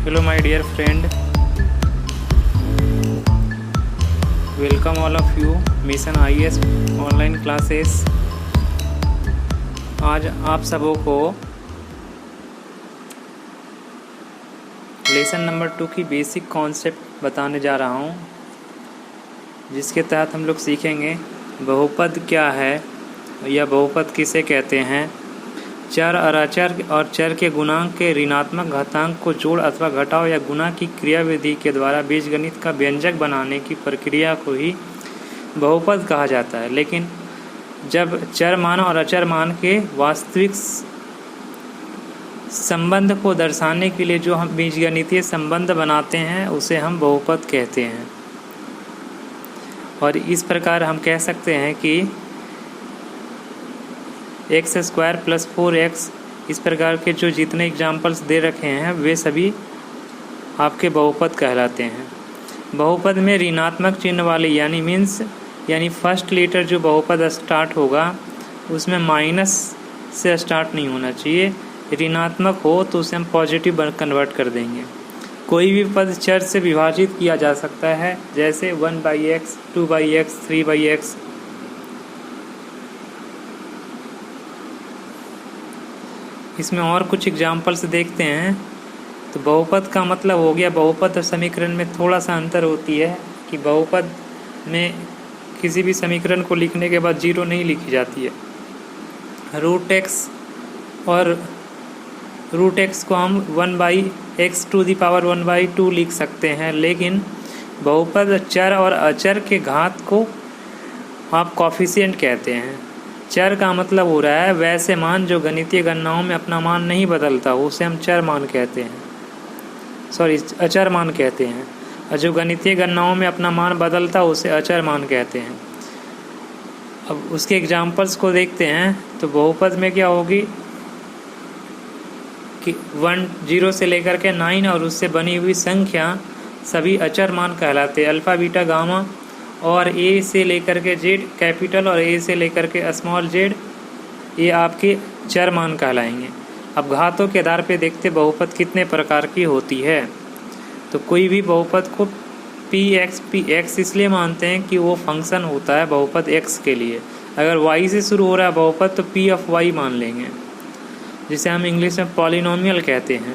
Hello my dear friend, welcome all of you mission IAS online classes. आज आप सबों को लेसन नंबर 2 की बेसिक कॉन्सेप्ट बताने जा रहा हूँ, जिसके तहत हम लोग सीखेंगे बहुपद क्या है या बहुपद किसे कहते हैं, चर और अचर और चर के गुणांक के ऋणात्मक घातांक को जोड़ अथवा घटाव या गुणा की क्रियाविधि के द्वारा बीजगणित का व्यंजक बनाने की प्रक्रिया को ही बहुपद कहा जाता है। लेकिन जब चर मान और अचर मान के वास्तविक संबंध को दर्शाने के लिए जो हम बीजगणितीय संबंध बनाते हैं उसे हम बहुपद कहते हैं। और इस प्रकार हम कह सकते हैं कि x² + 4x इस प्रकार के जो जितने एग्जाम्पल्स दे रखे हैं वे सभी आपके बहुपद कहलाते हैं। बहुपद में ऋणात्मक चिन्ह वाले यानी फर्स्ट लेटर जो बहुपद स्टार्ट होगा उसमें माइनस से स्टार्ट नहीं होना चाहिए। ऋणात्मक हो तो उसे हम पॉजिटिव कन्वर्ट कर देंगे। कोई भी पद चर से विभाजित किया जा सकता है, जैसे 1/x, 2/x, 3/x। इसमें और कुछ एग्जाम्पल्स देखते हैं। तो बहुपद का मतलब हो गया, बहुपद और समीकरण में थोड़ा सा अंतर होती है कि बहुपद में किसी भी समीकरण को लिखने के बाद 0 नहीं लिखी जाती है। रूट एक्स को हम 1/x⁴ लिख सकते हैं, लेकिन बहुपद चर और अचर के घात को आप कॉफिशिएंट कहते हैं। चर का मतलब हो रहा है वैसे मान जो गणितीय गणनाओं में अपना मान नहीं बदलता, उसे हम अचर मान कहते हैं। और जो गणितीय गणनाओं में अपना मान बदलता उसे अचर मान कहते हैं। अब उसके एग्जाम्पल्स को देखते हैं। तो बहुपद में क्या होगी कि 0 से लेकर के 9 और उससे बनी हुई संख्या सभी अचर मान कहलाते हैं। अल्फ़ा, बीटा, गामा और A से लेकर के Z कैपिटल और A से लेकर के स्मॉल z ये आपके चर मान कहलाएंगे। अब घातों के आधार पे देखते बहुपद कितने प्रकार की होती है। तो कोई भी बहुपद को px इसलिए मानते हैं कि वो फंक्शन होता है बहुपद x के लिए। अगर y से शुरू हो रहा है बहुपद तो p(y) मान लेंगे, जिसे हम इंग्लिश में पॉलिनोमियल कहते हैं।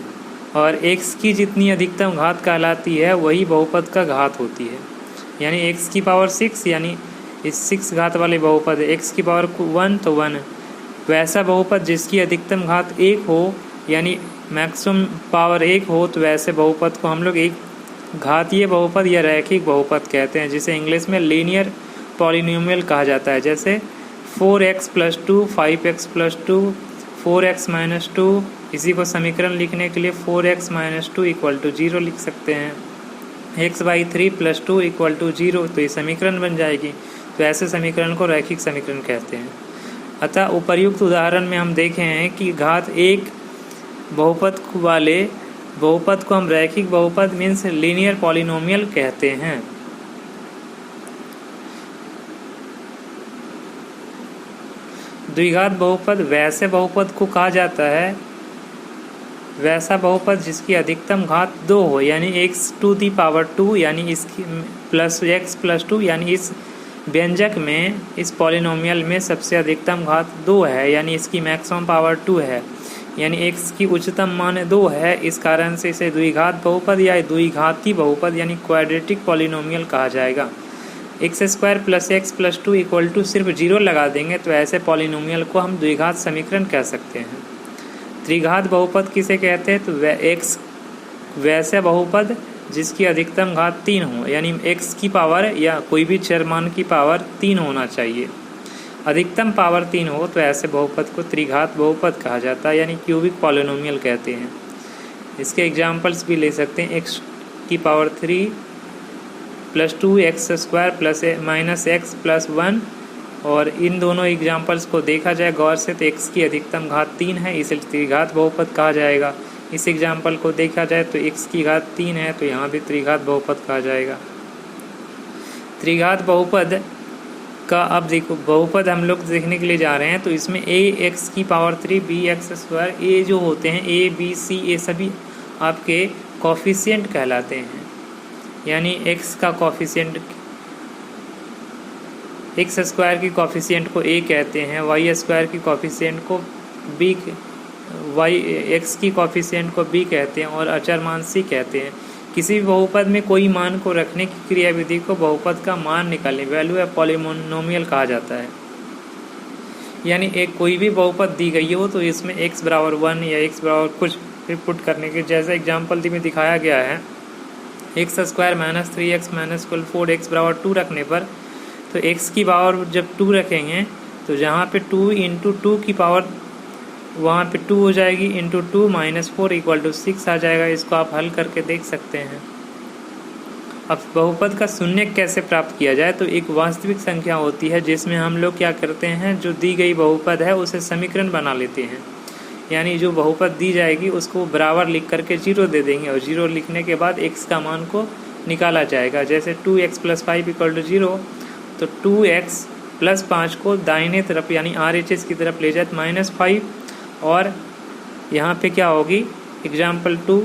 और x की जितनी अधिकतम घात कहलाती है वही बहुपद का घात होती है। यानी x⁶ यानी इस 6 घात वाले बहुपद x⁴ तो 1। वैसा बहुपद जिसकी अधिकतम घात 1 हो यानी मैक्सिमम पावर 1 हो, तो वैसे बहुपद को हम लोग एक घातीय बहुपद या रैखिक बहुपद कहते हैं, जिसे इंग्लिश में लीनियर पॉलिनोमियल कहा जाता है। जैसे 4x + 2, 5x + 2, 4x - 2। इसी को समीकरण लिखने के लिए 4x - 2 = 0 लिख सकते हैं। x/3 + 2 = 0, तो ये समीकरण बन जाएगी। तो ऐसे समीकरण को रैखिक समीकरण कहते हैं। अतः उपर्युक्त उदाहरण में हम देखे हैं कि घात 1 बहुपद वाले बहुपद को हम रैखिक बहुपद मीन्स लीनियर पॉलिनोमियल कहते हैं। द्विघात बहुपद वैसे बहुपद को कहा जाता है, वैसा बहुपद जिसकी अधिकतम घात 2 हो, यानी x⁴ यानी इसकी +x + 2 यानी इस व्यंजक में, इस पॉलिनोमियल में सबसे अधिकतम घात 2 है, यानी इसकी मैक्सिमम पावर 2 है, यानी x की उच्चतम मान 2 है। इस कारण से इसे द्विघात बहुपद या द्विघाती बहुपद यानी क्वाड्रेटिक पॉलिनोमियल कहा जाएगा। x² + x + 2 = सिर्फ 0 लगा देंगे तो ऐसे पॉलिनोमियल को हम द्विघात समीकरण कह सकते हैं। त्रिघात बहुपद किसे कहते हैं? तो x वैसे बहुपद जिसकी अधिकतम घात 3 हो, यानी x की पावर या कोई भी चर मान की पावर 3 होना चाहिए। अधिकतम पावर 3 हो तो ऐसे बहुपद को त्रिघात बहुपद कहा जाता है, यानी क्यूबिक पॉलिनोमियल कहते हैं। इसके एग्जाम्पल्स भी ले सकते हैं। x⁴ + 2x² + -x + 1। और इन दोनों एग्जाम्पल्स को देखा जाए गौर से तो x की अधिकतम घात 3 है, इसे त्रिघात बहुपद कहा जाएगा। इस एग्जाम्पल को देखा जाए तो x की घात 3 है, तो यहाँ भी त्रिघात बहुपद कहा जाएगा। त्रिघात बहुपद का अब देखो, बहुपद हम लोग देखने के लिए जा रहे हैं। तो इसमें ax⁴ bx², a जो होते हैं a b c ये सभी आपके कॉफिशिएंट कहलाते हैं। यानी x का कॉफिशिएंट, एक्स स्क्वायर की कॉफिशिएंट को a कहते हैं, वाई स्क्वायर की कॉफिशिएंट को b, x की कॉफिशिएंट को b कहते हैं और अचर मान c कहते हैं। किसी भी बहुपद में कोई मान को रखने की क्रियाविधि को बहुपद का मान निकालने, वैल्यू या पॉलिनोमियल कहा जाता है। यानी एक कोई भी बहुपद दी गई हो तो इसमें x बराबर 1 या x बराबर कुछ भी पुट करने के, जैसा एग्जाम्पल में दिखाया गया है, x square minus 3x minus 4x बराबर 2 रखने पर, तो x की पावर जब 2 रखेंगे तो जहाँ पे 2 इंटू 2 की पावर वहाँ पे 2 हो जाएगी, इंटू 2 माइनस 4 इक्वल टू 6 आ जाएगा। इसको आप हल करके देख सकते हैं। अब बहुपद का शून्य कैसे प्राप्त किया जाए, तो एक वास्तविक संख्या होती है जिसमें हम लोग क्या करते हैं, जो दी गई बहुपद है उसे समीकरण बना लेते हैं। यानी जो बहुपद दी जाएगी उसको बराबर लिख करके 0 दे देंगे और 0 लिखने के बाद x का मान को निकाला जाएगा। जैसे 2x प्लस 5 इक्वल टू 0, तो 2x प्लस 5 को दाहिने तरफ यानी RHS की तरफ ले जाए -5, और यहाँ पे क्या होगी, एग्जाम्पल 2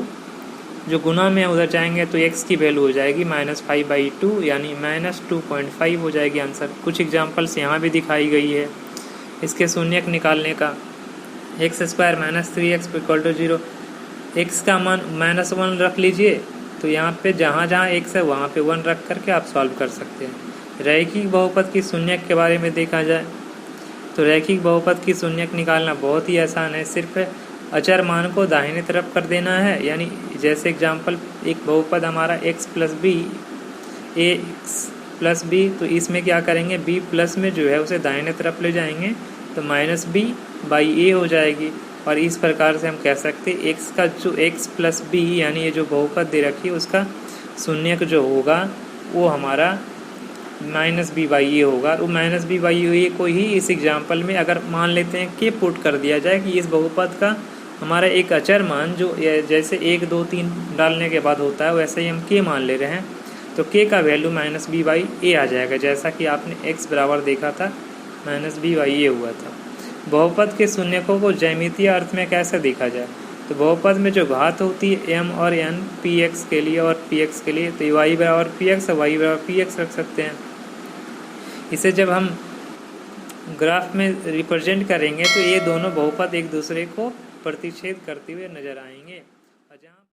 जो गुना में उधर जाएंगे तो x की वैल्यू हो जाएगी -5/2 यानी -2.5 हो जाएगी आंसर। कुछ एग्जाम्पल्स यहाँ भी दिखाई गई है इसके शून्यक निकालने का। X square minus 3x equal to 0, x का मान -1 रख लीजिए, तो यहाँ पे जहाँ जहाँ x है वहाँ पे 1 रख करके आप सॉल्व कर सकते हैं। रैखिक बहुपद की शून्यक के बारे में देखा जाए तो रैखिक बहुपद की शून्यक निकालना बहुत ही आसान है। सिर्फ अचर मान को दाहिने तरफ कर देना है। यानी जैसे एग्जाम्पल एक बहुपद हमारा x plus B, x plus B, तो इसमें क्या करेंगे, b प्लस में जो है उसे दाहिने तरफ ले जाएंगे तो -b/a हो जाएगी। और इस प्रकार से हम कह सकते हैं x का जो x प्लस बी यानी ये जो बहुपद दे रखी है उसका शून्यक जो होगा वो हमारा -b/a होगा। वो -b/a को ही इस एग्जाम्पल में अगर मान लेते हैं कि पुट कर दिया जाए कि इस बहुपद का हमारा एक अचर मान जो जैसे 1 2 3 डालने के बाद होता है वैसे ही हम k मान ले रहे हैं, तो k का वैल्यू -b/a आ जाएगा। जैसा कि आपने x बराबर देखा था -b/a हुआ था। बहुपद के शून्यकों को ज्यामितीय अर्थ में कैसे देखा जाए, तो बहुपद में जो घात होती है m और n px के लिए और px के लिए, तो y बराबर px और y बराबर px रख सकते हैं। इसे जब हम ग्राफ में रिप्रेजेंट करेंगे तो ये दोनों बहुपद एक दूसरे को प्रतिच्छेद करते हुए नजर आएंगे।